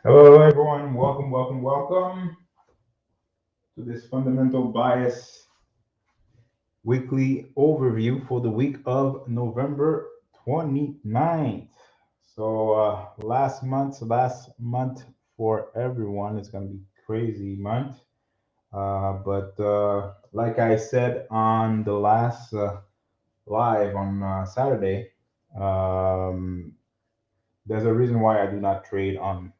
Hello, everyone. Welcome to this fundamental bias weekly overview for the week of November 29th. So, last month for everyone is going to be crazy month. But like I said on the last live on Saturday, um, there's a reason why I do not trade on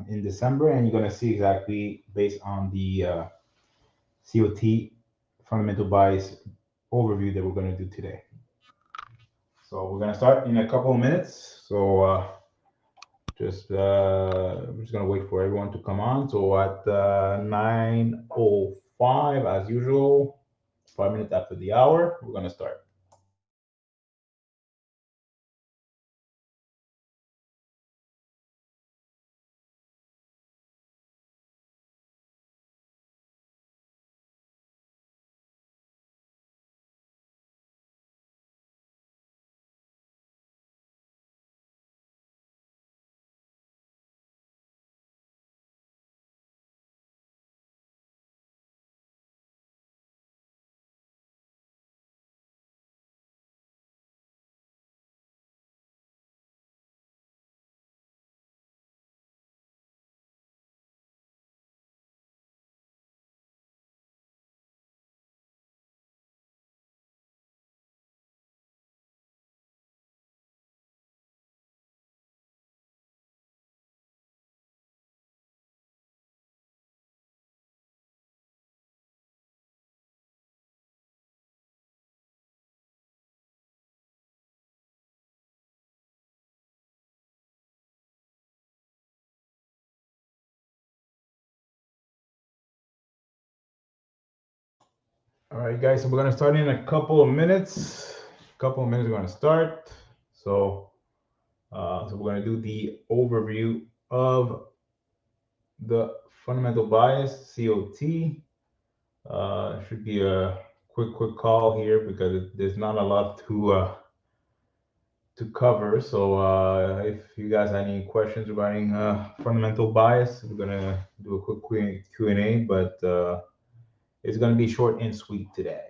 in December, and you're going to see exactly based on the COT fundamental bias overview that we're going to do today. So we're going to start in a couple of minutes. So we're just going to wait for everyone to come on. So at 9:05, as usual, 5 minutes after the hour, we're going to start. All right, guys. So we're going to start in a couple of minutes. We're going to start. So we're going to do the overview of the fundamental bias COT. Should be a quick call here because there's not a lot to cover. So if you guys have any questions regarding fundamental bias, we're gonna do a quick Q&A, but it's gonna be short and sweet today.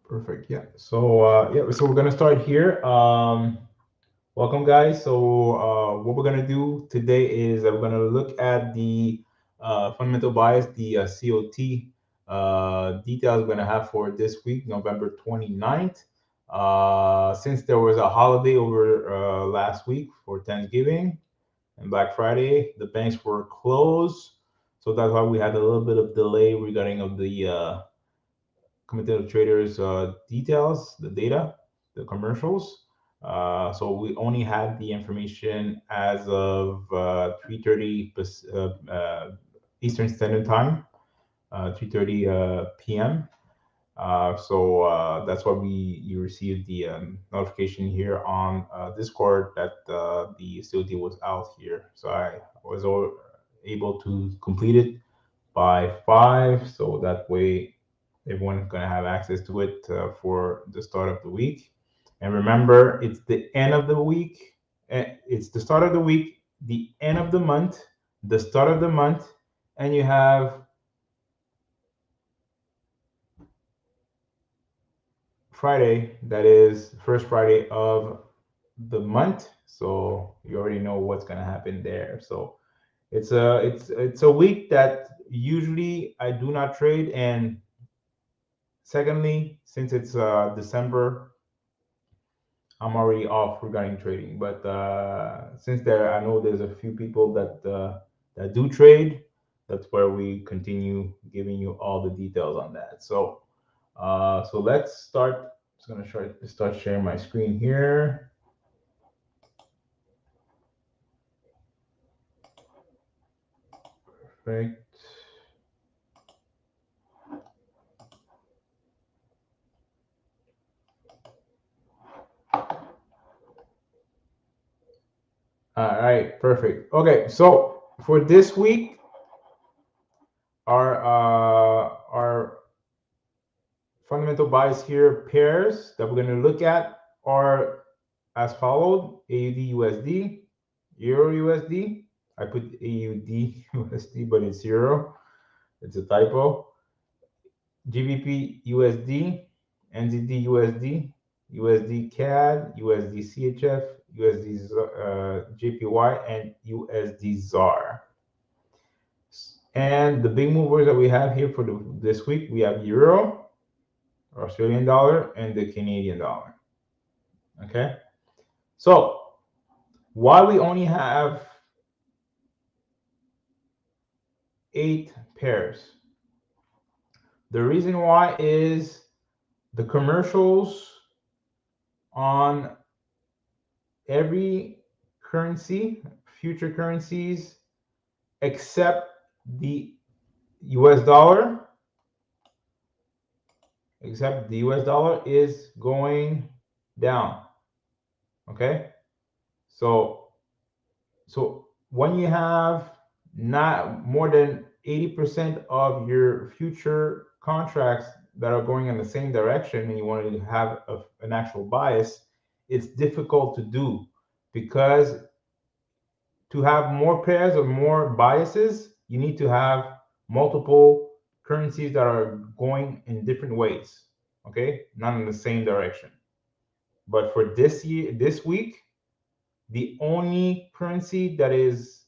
Perfect. Yeah. So we're gonna start here. Welcome, guys. So what we're gonna do today is we're gonna look at the fundamental bias, the COT details we're gonna have for this week, November 29th. Since there was a holiday over last week for Thanksgiving and Black Friday, the banks were closed, so that's why we had a little bit of delay regarding of the Commitment of Traders details, the data, the commercials. So we only had the information as of 3:30 Eastern Standard Time, 3:30 p.m. So that's why you received the notification here on Discord that the COD was out here. So I was able to complete it by 5, so that way everyone's gonna have access to it for the start of the week. And remember, it's the end of the week. It's the start of the week, the end of the month, the start of the month, and you have Friday, that is first Friday of the month. So you already know what's gonna happen there. So it's a week that usually I do not trade, and secondly, since it's December, I'm already off regarding trading. But since I know there's a few people that do trade. that's where we continue giving you all the details on that. So let's start. I'm just gonna start sharing my screen here. Perfect. All right, perfect. Okay, so for this week, our fundamental bias here pairs that we're going to look at are as followed: AUD USD, Euro USD. I put AUD USD, but it's Euro. It's a typo. GBP USD, NZD USD, USD CAD, USD CHF, USD JPY, and USD ZAR. And the big movers that we have here for this week, we have Euro, Australian dollar, and the Canadian dollar. Okay, so why we only have 8 pairs? The reason why is the commercials on every currency, future currencies, except the US dollar, is going down. Okay, so when you have not more than 80% of your future contracts that are going in the same direction and you want to have an actual bias, it's difficult to do, because to have more pairs or more biases, you need to have multiple currencies that are going in different ways, okay, not in the same direction. But for this week, the only currency that is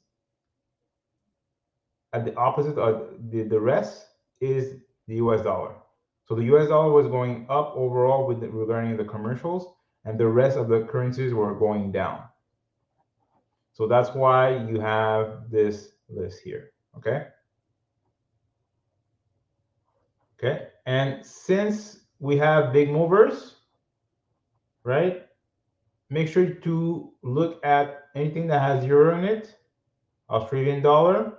at the opposite of the rest is the US dollar. So the US dollar was going up overall regarding the commercials, and the rest of the currencies were going down. So that's why you have this list here. Okay. Okay. And since we have big movers, right, make sure to look at anything that has euro in it, Australian dollar,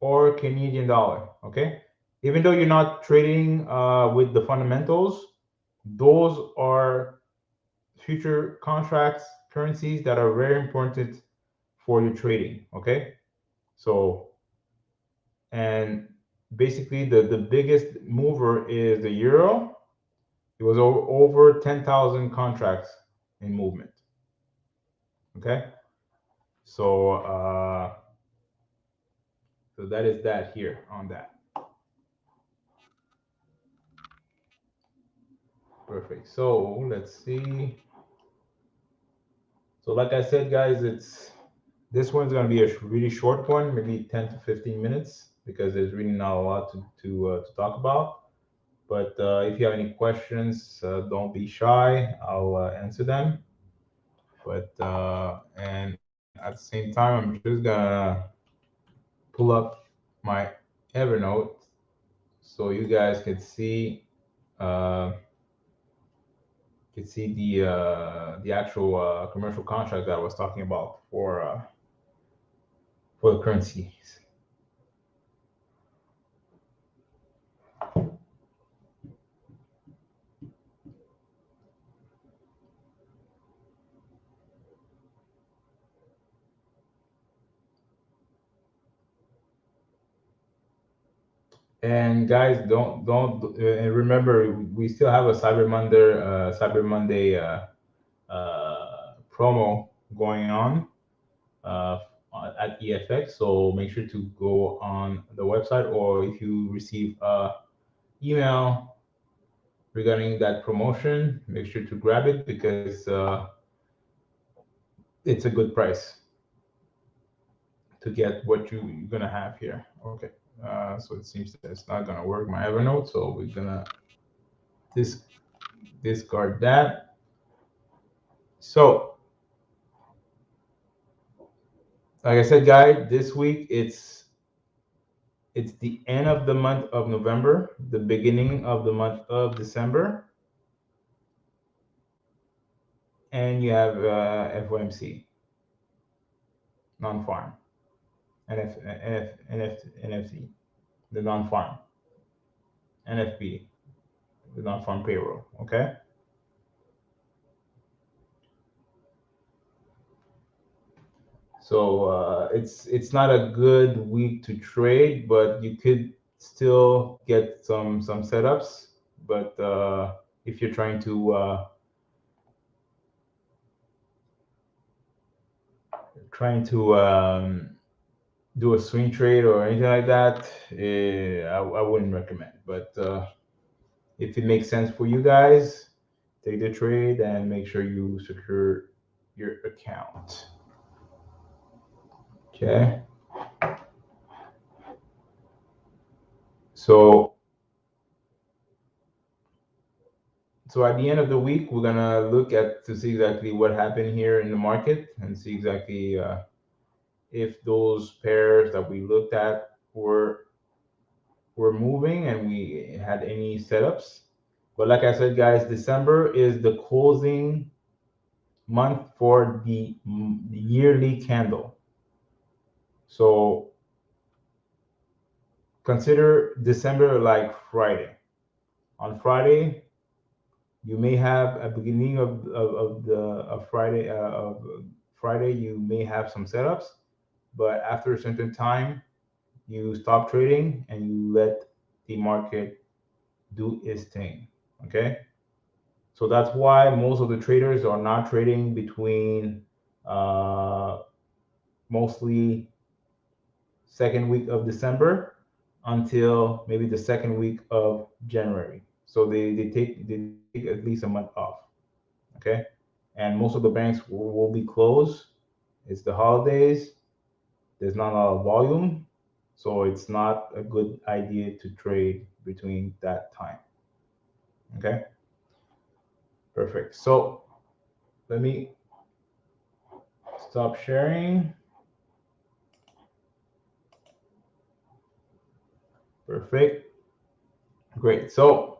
or Canadian dollar. Okay. Even though you're not trading with the fundamentals, those are future contracts, currencies that are very important for your trading. Okay. So, and basically the biggest mover is the euro. It was over 10,000 contracts in movement. Okay. So, so that is that here on that. Perfect. So let's see. So like I said, guys, this one's going to be a really short one, maybe 10 to 15 minutes, because there's really not a lot to talk about. But if you have any questions, don't be shy. I'll answer them. But and at the same time, I'm just gonna pull up my Evernote so you guys uh, can see the actual commercial contract that I was talking about for the currencies. And guys, don't and remember, we still have a Cyber Monday promo going on uh, at EFX. So make sure to go on the website, or if you receive email regarding that promotion, make sure to grab it, because it's a good price to get what you're gonna have here. Okay, so it seems that it's not gonna work my Evernote, so we're gonna dis discard that. So, like I said, guys, this week it's the end of the month of November, the beginning of the month of December, and you have FOMC, non-farm, NFC, the non-farm, NFP, the non-farm payroll. Okay. So it's not a good week to trade, but you could still get some setups. But if you're trying to do a swing trade or anything like that, I wouldn't recommend. But if it makes sense for you guys, take the trade and make sure you secure your account. Okay. So at the end of the week, we're gonna look at to see exactly what happened here in the market and see exactly if those pairs that we looked at were moving and we had any setups. But like I said, guys, December is the closing month for the yearly candle. So consider December like Friday. On Friday, you may have a beginning of the of Friday. You may have some setups, but after a certain time, you stop trading and you let the market do its thing. Okay, so that's why most of the traders are not trading between mostly second week of December until maybe the second week of January. So they take at least a month off. Okay, and most of the banks will be closed. It's the holidays. There's not a lot of volume, so it's not a good idea to trade between that time. Okay, perfect. So let me stop sharing. Perfect. Great. So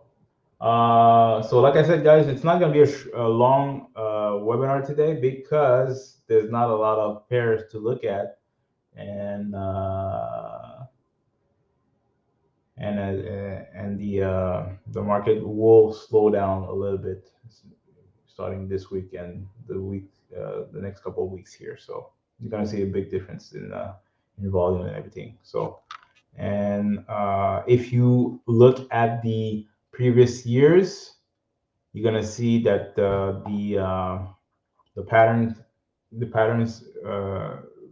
like I said, guys, it's not going to be a long webinar today because there's not a lot of pairs to look at, and the market will slow down a little bit starting this week and the next couple of weeks here. So you're going to see a big difference in volume and everything. So and if you look at the previous years, you're gonna see that the patterns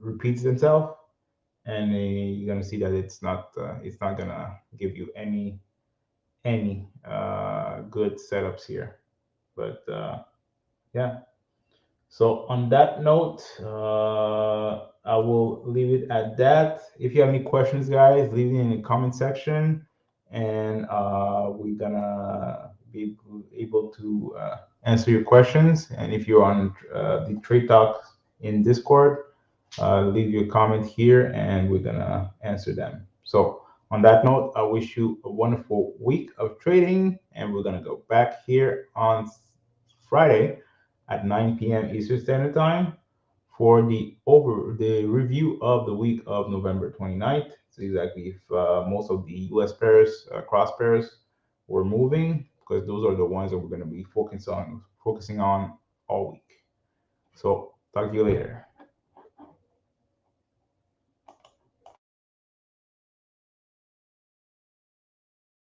repeats themselves, and you're gonna see that it's not gonna give you any good setups here. But yeah. So on that note, I will leave it at that. If you have any questions, guys, leave it in the comment section, and we're gonna be able to answer your questions. And if you're on the Trade Talk in Discord, leave your comment here, and we're gonna answer them. So on that note, I wish you a wonderful week of trading, and we're gonna go back here on Friday at 9 p.m. Eastern Standard Time for the review of the week of November 29th. So exactly if most of the U.S. pairs, cross pairs, were moving, because those are the ones that we're going to be focusing on all week. So talk to you later.